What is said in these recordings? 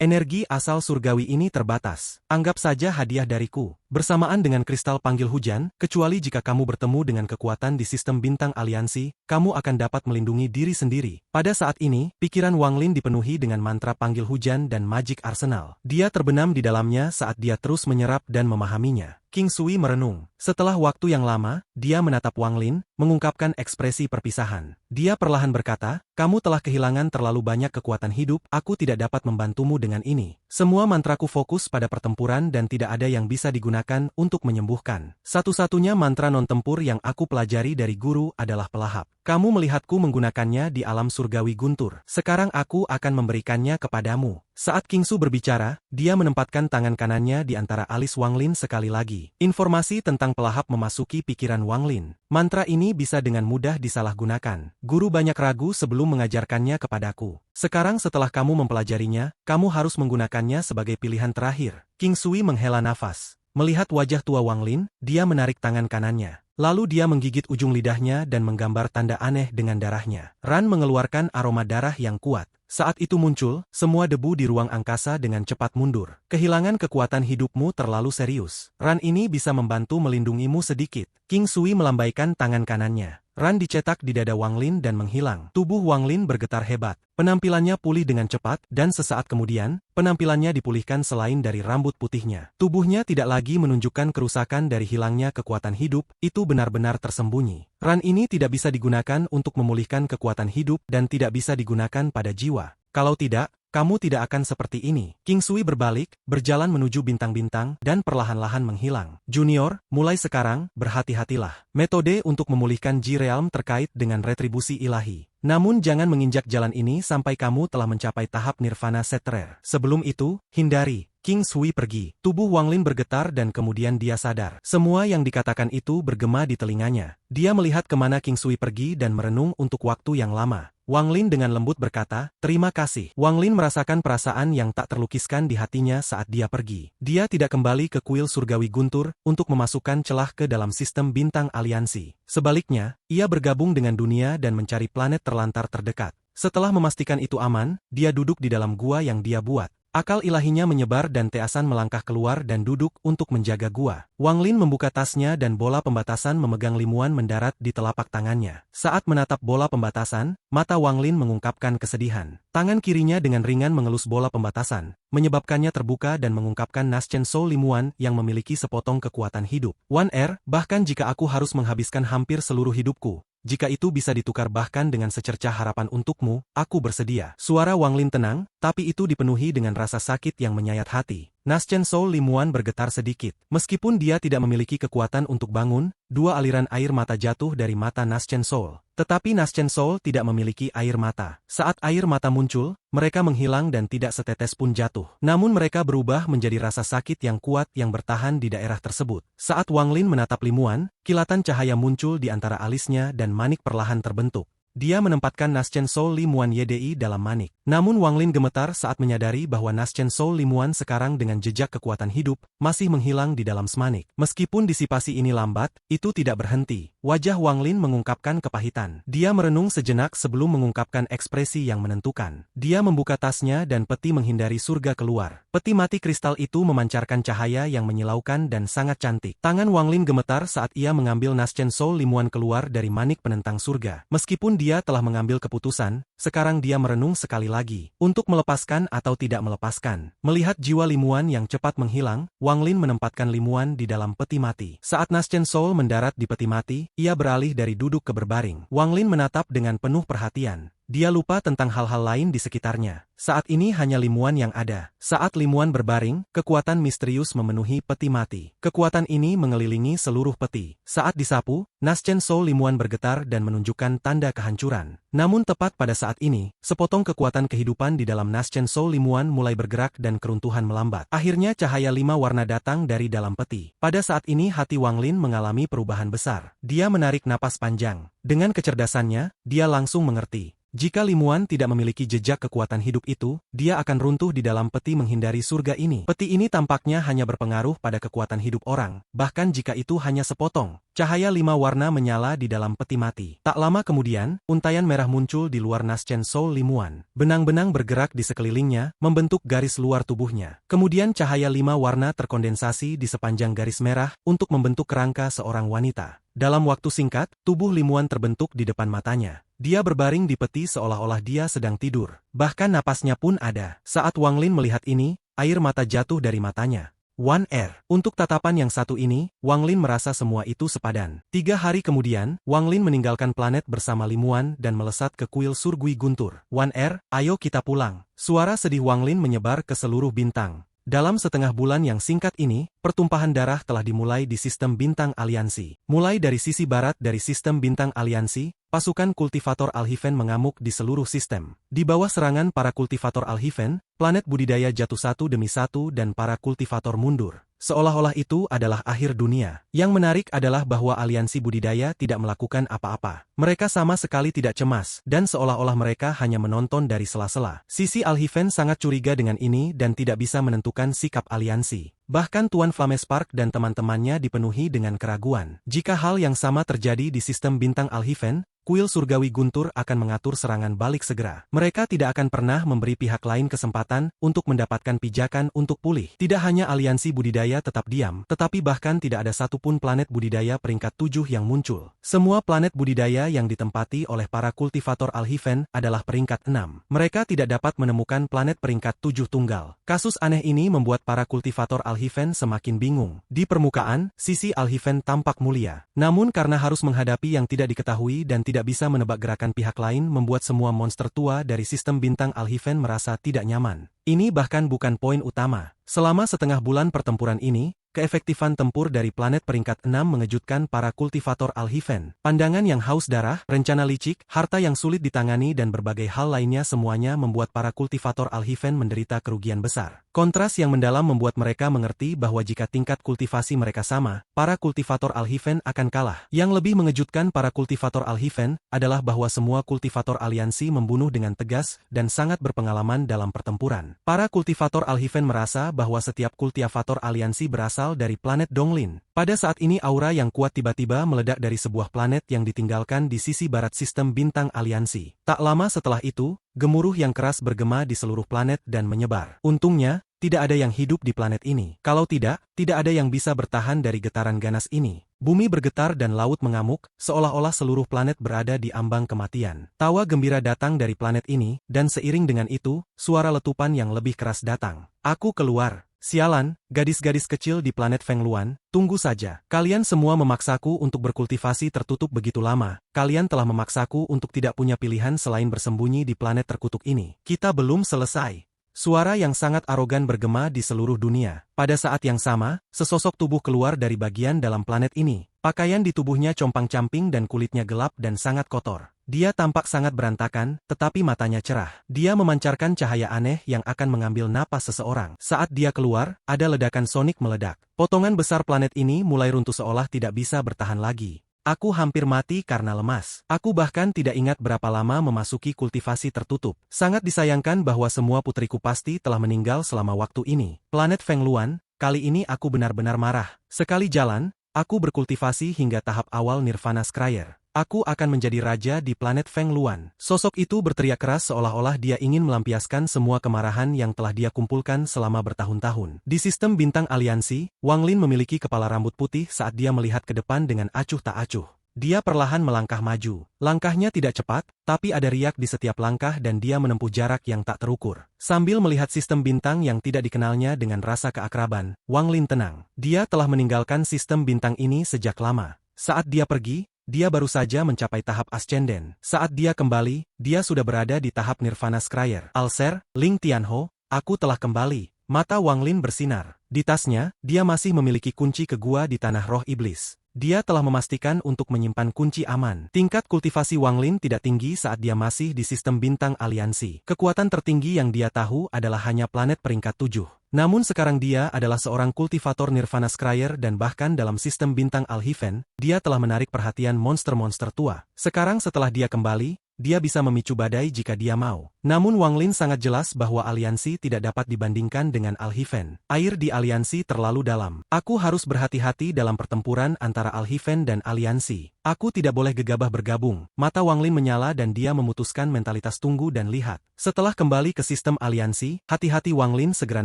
Energi asal surgawi ini terbatas. Anggap saja hadiah dariku. Bersamaan dengan kristal panggil hujan, kecuali jika kamu bertemu dengan kekuatan di sistem bintang aliansi, kamu akan dapat melindungi diri sendiri. Pada saat ini, pikiran Wang Lin dipenuhi dengan mantra panggil hujan dan Magic Arsenal. Dia terbenam di dalamnya saat dia terus menyerap dan memahaminya. King Sui merenung. Setelah waktu yang lama, dia menatap Wang Lin, mengungkapkan ekspresi perpisahan. Dia perlahan berkata, kamu telah kehilangan terlalu banyak kekuatan hidup, aku tidak dapat membantumu dengan ini. Semua mantraku fokus pada pertempuran dan tidak ada yang bisa digunakan untuk menyembuhkan. Satu-satunya mantra non-tempur yang aku pelajari dari guru adalah pelahap. Kamu melihatku menggunakannya di alam surgawi guntur. Sekarang aku akan memberikannya kepadamu. Saat King Su berbicara, dia menempatkan tangan kanannya di antara alis Wang Lin sekali lagi. Informasi tentang pelahap memasuki pikiran Wang Lin. Mantra ini bisa dengan mudah disalahgunakan. Guru banyak ragu sebelum mengajarkannya kepadaku. Sekarang setelah kamu mempelajarinya, kamu harus menggunakannya sebagai pilihan terakhir. King Sui menghela nafas. Melihat wajah tua Wang Lin, dia menarik tangan kanannya. Lalu dia menggigit ujung lidahnya dan menggambar tanda aneh dengan darahnya. Ran mengeluarkan aroma darah yang kuat. Saat itu muncul, semua debu di ruang angkasa dengan cepat mundur. Kehilangan kekuatan hidupmu terlalu serius. Ran ini bisa membantu melindungimu sedikit. King Sui melambaikan tangan kanannya. Ran dicetak di dada Wang Lin dan menghilang. Tubuh Wang Lin bergetar hebat. Penampilannya pulih dengan cepat, dan sesaat kemudian, penampilannya dipulihkan selain dari rambut putihnya. Tubuhnya tidak lagi menunjukkan kerusakan dari hilangnya kekuatan hidup, itu benar-benar tersembunyi. Ran ini tidak bisa digunakan untuk memulihkan kekuatan hidup dan tidak bisa digunakan pada jiwa. Kalau tidak, kamu tidak akan seperti ini. King Sui berbalik, berjalan menuju bintang-bintang, dan perlahan-lahan menghilang. Junior, mulai sekarang, berhati-hatilah. Metode untuk memulihkan Ji-Realm terkait dengan retribusi ilahi. Namun jangan menginjak jalan ini sampai kamu telah mencapai tahap Nirvana Setrer. Sebelum itu, hindari. King Sui pergi. Tubuh Wang Lin bergetar dan kemudian dia sadar. Semua yang dikatakan itu bergema di telinganya. Dia melihat kemana King Sui pergi dan merenung untuk waktu yang lama. Wang Lin dengan lembut berkata, terima kasih. Wang Lin merasakan perasaan yang tak terlukiskan di hatinya saat dia pergi. Dia tidak kembali ke kuil surgawi guntur untuk memasukkan celah ke dalam sistem bintang aliansi. Sebaliknya, ia bergabung dengan dunia dan mencari planet terlantar terdekat. Setelah memastikan itu aman, dia duduk di dalam gua yang dia buat. Akal ilahinya menyebar dan Teasan melangkah keluar dan duduk untuk menjaga gua. Wang Lin membuka tasnya dan bola pembatasan memegang limuan mendarat di telapak tangannya. Saat menatap bola pembatasan, mata Wang Lin mengungkapkan kesedihan. Tangan kirinya dengan ringan mengelus bola pembatasan, menyebabkannya terbuka dan mengungkapkan Naschen Soul limuan yang memiliki sepotong kekuatan hidup. Wan bahkan jika aku harus menghabiskan hampir seluruh hidupku, jika itu bisa ditukar bahkan dengan secercah harapan untukmu, aku bersedia. Suara Wang Lin tenang, tapi itu dipenuhi dengan rasa sakit yang menyayat hati. Naschen Soul limuan bergetar sedikit. Meskipun dia tidak memiliki kekuatan untuk bangun, dua aliran air mata jatuh dari mata Naschen Soul. Tetapi Naschen Soul tidak memiliki air mata. Saat air mata muncul, mereka menghilang dan tidak setetes pun jatuh. Namun mereka berubah menjadi rasa sakit yang kuat yang bertahan di daerah tersebut. Saat Wang Lin menatap limuan, kilatan cahaya muncul di antara alisnya dan manik perlahan terbentuk. Dia menempatkan Naschen Soul limuan YDI dalam manik. Namun Wang Lin gemetar saat menyadari bahwa Naschen Soul limuan sekarang dengan jejak kekuatan hidup, masih menghilang di dalam semanik. Meskipun disipasi ini lambat, itu tidak berhenti. Wajah Wang Lin mengungkapkan kepahitan. Dia merenung sejenak sebelum mengungkapkan ekspresi yang menentukan. Dia membuka tasnya dan peti menghindari surga keluar. Peti mati kristal itu memancarkan cahaya yang menyilaukan dan sangat cantik. Tangan Wang Lin gemetar saat ia mengambil Naschen Soul limuan keluar dari manik penentang surga. Meskipun dia telah mengambil keputusan, sekarang dia merenung sekali lagi, untuk melepaskan atau tidak melepaskan. Melihat jiwa limuan yang cepat menghilang, Wang Lin menempatkan limuan di dalam peti mati. Saat Naschen Soul mendarat di peti mati, ia beralih dari duduk ke berbaring. Wang Lin menatap dengan penuh perhatian. Dia lupa tentang hal-hal lain di sekitarnya. Saat ini hanya limuan yang ada. Saat limuan berbaring, kekuatan misterius memenuhi peti mati. Kekuatan ini mengelilingi seluruh peti. Saat disapu, Naschen Soul limuan bergetar dan menunjukkan tanda kehancuran. Namun tepat pada saat ini, sepotong kekuatan kehidupan di dalam Naschen Soul limuan mulai bergerak dan keruntuhan melambat. Akhirnya cahaya 5 warna datang dari dalam peti. Pada saat ini hati Wang Lin mengalami perubahan besar. Dia menarik napas panjang. Dengan kecerdasannya, dia langsung mengerti. Jika Limuan tidak memiliki jejak kekuatan hidup itu, dia akan runtuh di dalam peti menghindari surga ini. Peti ini tampaknya hanya berpengaruh pada kekuatan hidup orang, bahkan jika itu hanya sepotong. Cahaya 5 warna menyala di dalam peti mati. Tak lama kemudian, untaian merah muncul di luar Naschen Soul Limuan. Benang-benang bergerak di sekelilingnya, membentuk garis luar tubuhnya. Kemudian cahaya 5 warna terkondensasi di sepanjang garis merah untuk membentuk kerangka seorang wanita. Dalam waktu singkat, tubuh Limuan terbentuk di depan matanya. Dia berbaring di peti seolah-olah dia sedang tidur. Bahkan napasnya pun ada. Saat Wang Lin melihat ini, air mata jatuh dari matanya. Wan Er. Untuk tatapan yang satu ini, Wang Lin merasa semua itu sepadan. 3 hari kemudian, Wang Lin meninggalkan planet bersama Limuan dan melesat ke kuil Surgui Guntur. Wan Er, ayo kita pulang. Suara sedih Wang Lin menyebar ke seluruh bintang. Dalam setengah bulan yang singkat ini, pertumpahan darah telah dimulai di sistem bintang aliansi. Mulai dari sisi barat dari sistem bintang aliansi, pasukan kultivator Alhiven mengamuk di seluruh sistem. Di bawah serangan para kultivator Alhiven, planet budidaya jatuh satu demi satu dan para kultivator mundur. Seolah-olah itu adalah akhir dunia. Yang menarik adalah bahwa aliansi budidaya tidak melakukan apa-apa. Mereka sama sekali tidak cemas, dan seolah-olah mereka hanya menonton dari sela-sela. Sisi Alhiven sangat curiga dengan ini dan tidak bisa menentukan sikap aliansi. Bahkan Tuan Flamespark dan teman-temannya dipenuhi dengan keraguan. Jika hal yang sama terjadi di sistem bintang Alhiven, kuil surgawi Guntur akan mengatur serangan balik segera. Mereka tidak akan pernah memberi pihak lain kesempatan untuk mendapatkan pijakan untuk pulih. Tidak hanya aliansi budidaya tetap diam, tetapi bahkan tidak ada satupun planet budidaya peringkat 7 yang muncul. Semua planet budidaya yang ditempati oleh para kultivator Alhiven adalah peringkat 6. Mereka tidak dapat menemukan planet peringkat 7 tunggal. Kasus aneh ini membuat para kultivator Alhiven semakin bingung. Di permukaan, sisi Alhiven tampak mulia. Namun karena harus menghadapi yang tidak diketahui dan tidak bisa menebak gerakan pihak lain membuat semua monster tua dari sistem bintang Alhiven merasa tidak nyaman. Ini bahkan bukan poin utama. Selama setengah bulan pertempuran ini, keefektifan tempur dari planet peringkat 6 mengejutkan para kultivator Alhiven. Pandangan yang haus darah, rencana licik, harta yang sulit ditangani dan berbagai hal lainnya semuanya membuat para kultivator Alhiven menderita kerugian besar. Kontras yang mendalam membuat mereka mengerti bahwa jika tingkat kultivasi mereka sama, para kultivator Alhiven akan kalah. Yang lebih mengejutkan para kultivator Alhiven adalah bahwa semua kultivator aliansi membunuh dengan tegas dan sangat berpengalaman dalam pertempuran. Para kultivator Alhiven merasa bahwa setiap kultivator aliansi berasal dari planet Donglin. Pada saat ini aura yang kuat tiba-tiba meledak dari sebuah planet yang ditinggalkan di sisi barat sistem bintang aliansi. Tak lama setelah itu, gemuruh yang keras bergema di seluruh planet dan menyebar. Untungnya, tidak ada yang hidup di planet ini. Kalau tidak, tidak ada yang bisa bertahan dari getaran ganas ini. Bumi bergetar dan laut mengamuk, seolah-olah seluruh planet berada di ambang kematian. Tawa gembira datang dari planet ini, dan seiring dengan itu, suara letupan yang lebih keras datang. Aku keluar. Sialan, gadis-gadis kecil di planet Fengluan, tunggu saja. Kalian semua memaksaku untuk berkultivasi tertutup begitu lama. Kalian telah memaksaku untuk tidak punya pilihan selain bersembunyi di planet terkutuk ini. Kita belum selesai. Suara yang sangat arogan bergema di seluruh dunia. Pada saat yang sama, sesosok tubuh keluar dari bagian dalam planet ini. Pakaian di tubuhnya compang-camping dan kulitnya gelap dan sangat kotor. Dia tampak sangat berantakan, tetapi matanya cerah. Dia memancarkan cahaya aneh yang akan mengambil napas seseorang. Saat dia keluar, ada ledakan sonik meledak. Potongan besar planet ini mulai runtuh seolah tidak bisa bertahan lagi. Aku hampir mati karena lemas. Aku bahkan tidak ingat berapa lama memasuki kultivasi tertutup. Sangat disayangkan bahwa semua putriku pasti telah meninggal selama waktu ini. Planet Fengluan, kali ini aku benar-benar marah. Sekali jalan, aku berkultivasi hingga tahap awal Nirvana Scryer. Aku akan menjadi raja di planet Fengluan. Sosok itu berteriak keras seolah-olah dia ingin melampiaskan semua kemarahan yang telah dia kumpulkan selama bertahun-tahun. Di sistem bintang aliansi, Wang Lin memiliki kepala rambut putih saat dia melihat ke depan dengan acuh tak acuh. Dia perlahan melangkah maju. Langkahnya tidak cepat, tapi ada riak di setiap langkah dan dia menempuh jarak yang tak terukur. Sambil melihat sistem bintang yang tidak dikenalnya dengan rasa keakraban, Wang Lin tenang. Dia telah meninggalkan sistem bintang ini sejak lama. Saat dia pergi, dia baru saja mencapai tahap Ascenden. Saat dia kembali, dia sudah berada di tahap Nirvana Scryer. Alser, Ling Tianho, aku telah kembali. Mata Wang Lin bersinar. Di tasnya, dia masih memiliki kunci ke gua di Tanah Roh Iblis. Dia telah memastikan untuk menyimpan kunci aman. Tingkat kultivasi Wang Lin tidak tinggi saat dia masih di sistem bintang aliansi. Kekuatan tertinggi yang dia tahu adalah hanya planet peringkat 7. Namun sekarang dia adalah seorang kultivator Nirvana Scryer dan bahkan dalam sistem bintang Alhiven, dia telah menarik perhatian monster-monster tua. Sekarang setelah dia kembali, dia bisa memicu badai jika dia mau. Namun Wang Lin sangat jelas bahwa aliansi tidak dapat dibandingkan dengan Al-Hiven. Air di aliansi terlalu dalam. Aku harus berhati-hati dalam pertempuran antara Al-Hiven dan aliansi. Aku tidak boleh gegabah bergabung. Mata Wang Lin menyala dan dia memutuskan mentalitas tunggu dan lihat. Setelah kembali ke sistem aliansi, hati-hati Wang Lin segera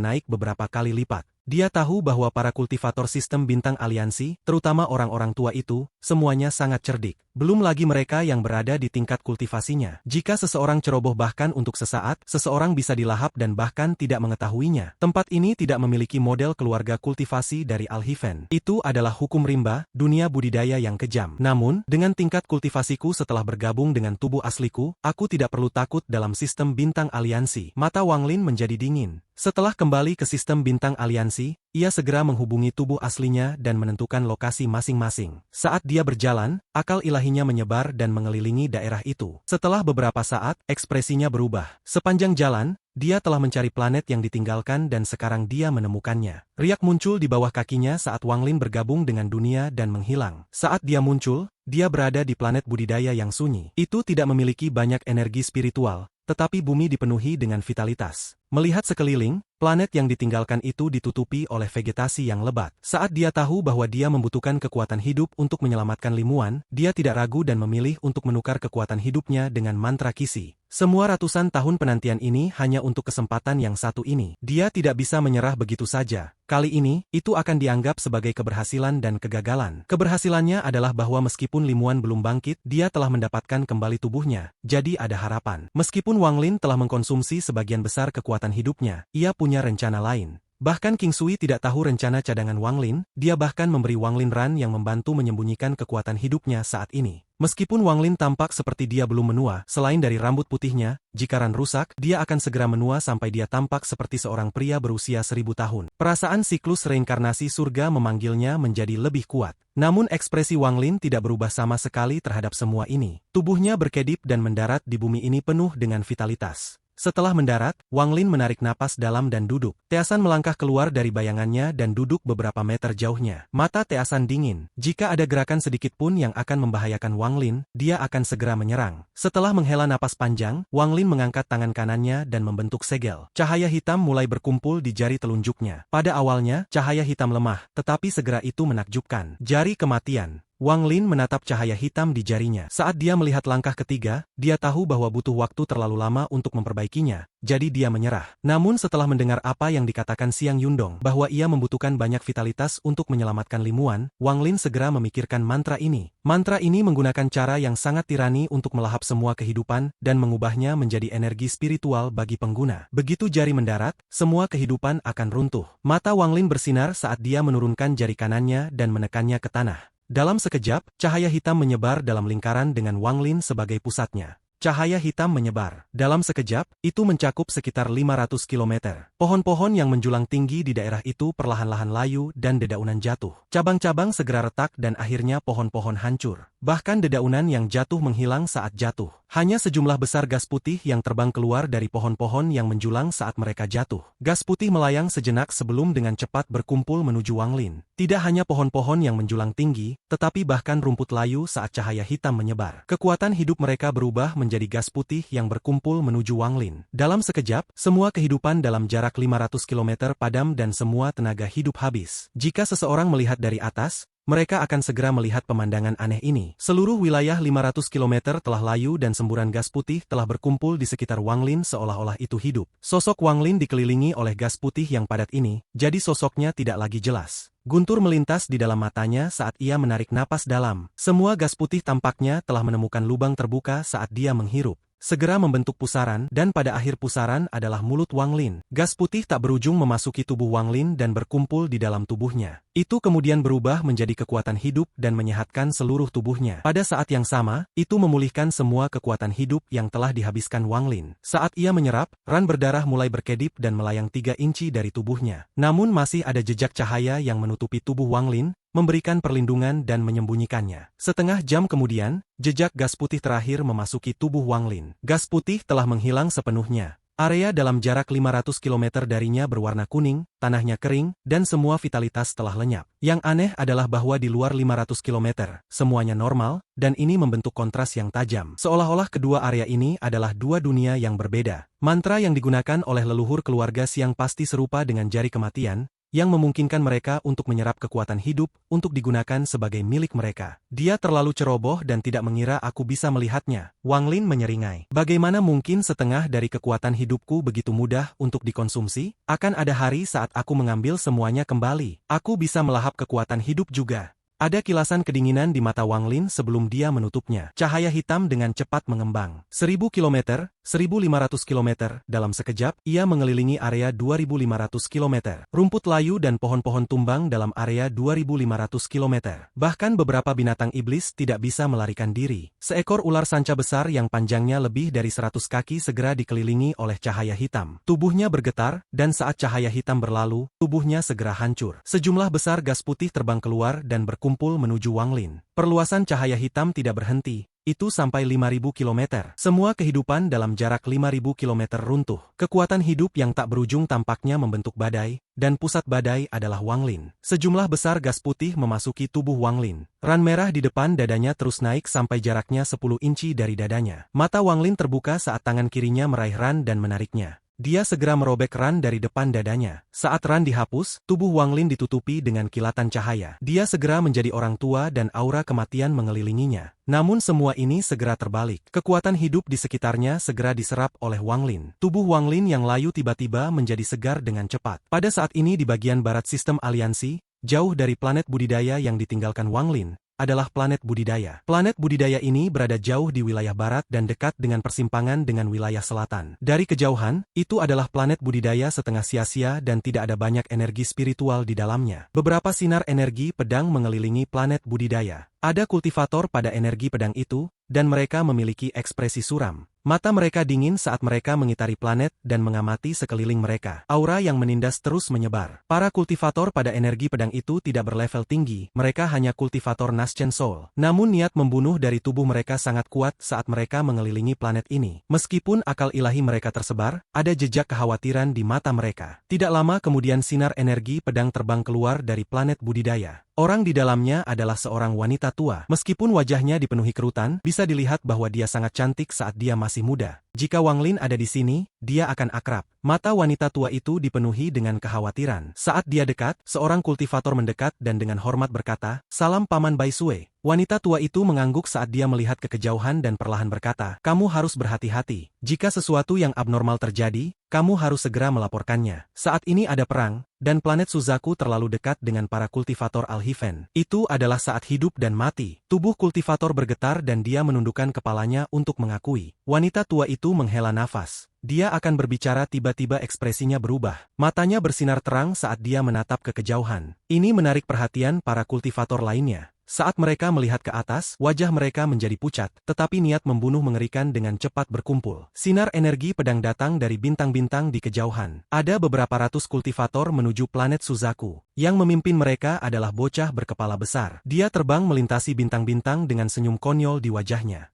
naik beberapa kali lipat. Dia tahu bahwa para kultivator sistem bintang aliansi, terutama orang-orang tua itu, semuanya sangat cerdik. Belum lagi mereka yang berada di tingkat kultivasinya. Jika seseorang ceroboh bahkan untuk sesaat, seseorang bisa dilahap dan bahkan tidak mengetahuinya. Tempat ini tidak memiliki model keluarga kultivasi dari Al-Hiven. Itu adalah hukum rimba, dunia budidaya yang kejam. Namun, dengan tingkat kultivasiku setelah bergabung dengan tubuh asliku, aku tidak perlu takut dalam sistem bintang aliansi. Mata Wang Lin menjadi dingin. Setelah kembali ke sistem bintang aliansi, ia segera menghubungi tubuh aslinya dan menentukan lokasi masing-masing. Saat dia berjalan, akal ilahinya menyebar dan mengelilingi daerah itu. Setelah beberapa saat, ekspresinya berubah. Sepanjang jalan, dia telah mencari planet yang ditinggalkan dan sekarang dia menemukannya. Riak muncul di bawah kakinya saat Wang Lin bergabung dengan dunia dan menghilang. Saat dia muncul, dia berada di planet budidaya yang sunyi. Itu tidak memiliki banyak energi spiritual, tetapi bumi dipenuhi dengan vitalitas. Melihat sekeliling, planet yang ditinggalkan itu ditutupi oleh vegetasi yang lebat. Saat dia tahu bahwa dia membutuhkan kekuatan hidup untuk menyelamatkan Limuan, dia tidak ragu dan memilih untuk menukar kekuatan hidupnya dengan mantra Qixi. Semua ratusan tahun penantian ini hanya untuk kesempatan yang satu ini. Dia tidak bisa menyerah begitu saja. Kali ini, itu akan dianggap sebagai keberhasilan dan kegagalan. Keberhasilannya adalah bahwa meskipun Limuan belum bangkit, dia telah mendapatkan kembali tubuhnya. Jadi ada harapan. Meskipun Wang Lin telah mengkonsumsi sebagian besar kekuatan hidupnya, ia punya rencana lain. Bahkan King Sui tidak tahu rencana cadangan Wang Lin, dia bahkan memberi Wang Lin ran yang membantu menyembunyikan kekuatan hidupnya saat ini. Meskipun Wang Lin tampak seperti dia belum menua, selain dari rambut putihnya, jika ran rusak, dia akan segera menua sampai dia tampak seperti seorang pria berusia 1000 tahun. Perasaan siklus reinkarnasi surga memanggilnya menjadi lebih kuat. Namun ekspresi Wang Lin tidak berubah sama sekali terhadap semua ini. Tubuhnya berkedip dan mendarat di bumi ini penuh dengan vitalitas. Setelah mendarat, Wang Lin menarik napas dalam dan duduk. Teasan melangkah keluar dari bayangannya dan duduk beberapa meter jauhnya. Mata Teasan dingin. Jika ada gerakan sedikit pun yang akan membahayakan Wang Lin, dia akan segera menyerang. Setelah menghela napas panjang, Wang Lin mengangkat tangan kanannya dan membentuk segel. Cahaya hitam mulai berkumpul di jari telunjuknya. Pada awalnya, cahaya hitam lemah, tetapi segera itu menakjubkan. Jari kematian. Wang Lin menatap cahaya hitam di jarinya. Saat dia melihat langkah ketiga, dia tahu bahwa butuh waktu terlalu lama untuk memperbaikinya, jadi dia menyerah. Namun setelah mendengar apa yang dikatakan Xiang Yundong, bahwa ia membutuhkan banyak vitalitas untuk menyelamatkan Limuan, Wang Lin segera memikirkan mantra ini. Mantra ini menggunakan cara yang sangat tirani untuk melahap semua kehidupan dan mengubahnya menjadi energi spiritual bagi pengguna. Begitu jari mendarat, semua kehidupan akan runtuh. Mata Wang Lin bersinar saat dia menurunkan jari kanannya dan menekannya ke tanah. Dalam sekejap, cahaya hitam menyebar dalam lingkaran dengan Wang Lin sebagai pusatnya. Cahaya hitam menyebar. Dalam sekejap, itu mencakup sekitar 500 km. Pohon-pohon yang menjulang tinggi di daerah itu perlahan-lahan layu dan dedaunan jatuh. Cabang-cabang segera retak dan akhirnya pohon-pohon hancur. Bahkan dedaunan yang jatuh menghilang saat jatuh. Hanya sejumlah besar gas putih yang terbang keluar dari pohon-pohon yang menjulang saat mereka jatuh. Gas putih melayang sejenak sebelum dengan cepat berkumpul menuju Wang Lin. Tidak hanya pohon-pohon yang menjulang tinggi, tetapi bahkan rumput layu saat cahaya hitam menyebar. Kekuatan hidup mereka berubah menjadi gas putih yang berkumpul menuju Wang Lin. Dalam sekejap, semua kehidupan dalam jarak 500 km padam dan semua tenaga hidup habis. Jika seseorang melihat dari atas, mereka akan segera melihat pemandangan aneh ini. Seluruh wilayah 500 km telah layu dan semburan gas putih telah berkumpul di sekitar Wang Lin seolah-olah itu hidup. Sosok Wang Lin dikelilingi oleh gas putih yang padat ini, jadi sosoknya tidak lagi jelas. Guntur melintas di dalam matanya saat ia menarik napas dalam. Semua gas putih tampaknya telah menemukan lubang terbuka saat dia menghirup. Segera membentuk pusaran, dan pada akhir pusaran adalah mulut Wang Lin. Gas putih tak berujung memasuki tubuh Wang Lin dan berkumpul di dalam tubuhnya. Itu kemudian berubah menjadi kekuatan hidup dan menyehatkan seluruh tubuhnya. Pada saat yang sama, itu memulihkan semua kekuatan hidup yang telah dihabiskan Wang Lin. Saat ia menyerap, ran berdarah mulai berkedip dan melayang 3 inci dari tubuhnya. Namun masih ada jejak cahaya yang menutupi tubuh Wang Lin, memberikan perlindungan dan menyembunyikannya. Setengah jam kemudian, jejak gas putih terakhir memasuki tubuh Wang Lin. Gas putih telah menghilang sepenuhnya. Area dalam jarak 500 km darinya berwarna kuning, tanahnya kering, dan semua vitalitas telah lenyap. Yang aneh adalah bahwa di luar 500 km, semuanya normal, dan ini membentuk kontras yang tajam. Seolah-olah kedua area ini adalah dua dunia yang berbeda. Mantra yang digunakan oleh leluhur keluarga Siang pasti serupa dengan jari kematian, yang memungkinkan mereka untuk menyerap kekuatan hidup untuk digunakan sebagai milik mereka. Dia terlalu ceroboh dan tidak mengira aku bisa melihatnya. Wang Lin menyeringai. Bagaimana mungkin setengah dari kekuatan hidupku begitu mudah untuk dikonsumsi? Akan ada hari saat aku mengambil semuanya kembali. Aku bisa melahap kekuatan hidup juga. Ada kilasan kedinginan di mata Wang Lin sebelum dia menutupnya. Cahaya hitam dengan cepat mengembang. 1000 km, 1500 km, dalam sekejap, ia mengelilingi area 2500 km. Rumput layu dan pohon-pohon tumbang dalam area 2500 km. Bahkan beberapa binatang iblis tidak bisa melarikan diri. Seekor ular sanca besar yang panjangnya lebih dari 100 kaki segera dikelilingi oleh cahaya hitam. Tubuhnya bergetar, dan saat cahaya hitam berlalu, tubuhnya segera hancur. Sejumlah besar gas putih terbang keluar dan berkumpul menuju Wang Lin. Perluasan cahaya hitam tidak berhenti. Itu sampai 5000 km. Semua kehidupan dalam jarak 5000 km runtuh. Kekuatan hidup yang tak berujung tampaknya membentuk badai, dan pusat badai adalah Wang Lin. Sejumlah besar gas putih memasuki tubuh Wang Lin. Ran merah di depan dadanya terus naik sampai jaraknya 10 inci dari dadanya. Mata Wang Lin terbuka saat tangan kirinya meraih ran dan menariknya. Dia segera merobek ran dari depan dadanya. Saat ran dihapus, tubuh Wang Lin ditutupi dengan kilatan cahaya. Dia segera menjadi orang tua dan aura kematian mengelilinginya. Namun semua ini segera terbalik. Kekuatan hidup di sekitarnya segera diserap oleh Wang Lin. Tubuh Wang Lin yang layu tiba-tiba menjadi segar dengan cepat. Pada saat ini di bagian barat sistem aliansi, jauh dari planet budidaya yang ditinggalkan Wang Lin, adalah planet budidaya. Planet budidaya ini berada jauh di wilayah barat dan dekat dengan persimpangan dengan wilayah selatan. Dari kejauhan, itu adalah planet budidaya setengah sia-sia dan tidak ada banyak energi spiritual di dalamnya. Beberapa sinar energi pedang mengelilingi planet budidaya. Ada kultivator pada energi pedang itu, dan mereka memiliki ekspresi suram. Mata mereka dingin saat mereka mengitari planet dan mengamati sekeliling mereka. Aura yang menindas terus menyebar. Para kultivator pada energi pedang itu tidak berlevel tinggi, mereka hanya kultivator Naschen Soul. Namun niat membunuh dari tubuh mereka sangat kuat saat mereka mengelilingi planet ini. Meskipun akal ilahi mereka tersebar, ada jejak kekhawatiran di mata mereka. Tidak lama kemudian sinar energi pedang terbang keluar dari planet budidaya. Orang di dalamnya adalah seorang wanita tua. Meskipun wajahnya dipenuhi kerutan, bisa dilihat bahwa dia sangat cantik saat dia masih muda. Jika Wang Lin ada di sini, dia akan akrab. Mata wanita tua itu dipenuhi dengan kekhawatiran. Saat dia dekat, seorang kultivator mendekat dan dengan hormat berkata, "Salam Paman Bai Sue." Wanita tua itu mengangguk saat dia melihat ke kejauhan dan perlahan berkata, "Kamu harus berhati-hati. Jika sesuatu yang abnormal terjadi, kamu harus segera melaporkannya. Saat ini ada perang, dan planet Suzaku terlalu dekat dengan para kultivator Alhiven. Itu adalah saat hidup dan mati." Tubuh kultivator bergetar dan dia menundukkan kepalanya untuk mengakui. Wanita tua itu menghela nafas. Dia akan berbicara tiba-tiba ekspresinya berubah. Matanya bersinar terang saat dia menatap ke kejauhan. Ini menarik perhatian para kultivator lainnya. Saat mereka melihat ke atas, wajah mereka menjadi pucat, tetapi niat membunuh mengerikan dengan cepat berkumpul. Sinar energi pedang datang dari bintang-bintang di kejauhan. Ada beberapa ratus kultivator menuju planet Suzaku. Yang memimpin mereka adalah bocah berkepala besar. Dia terbang melintasi bintang-bintang dengan senyum konyol di wajahnya.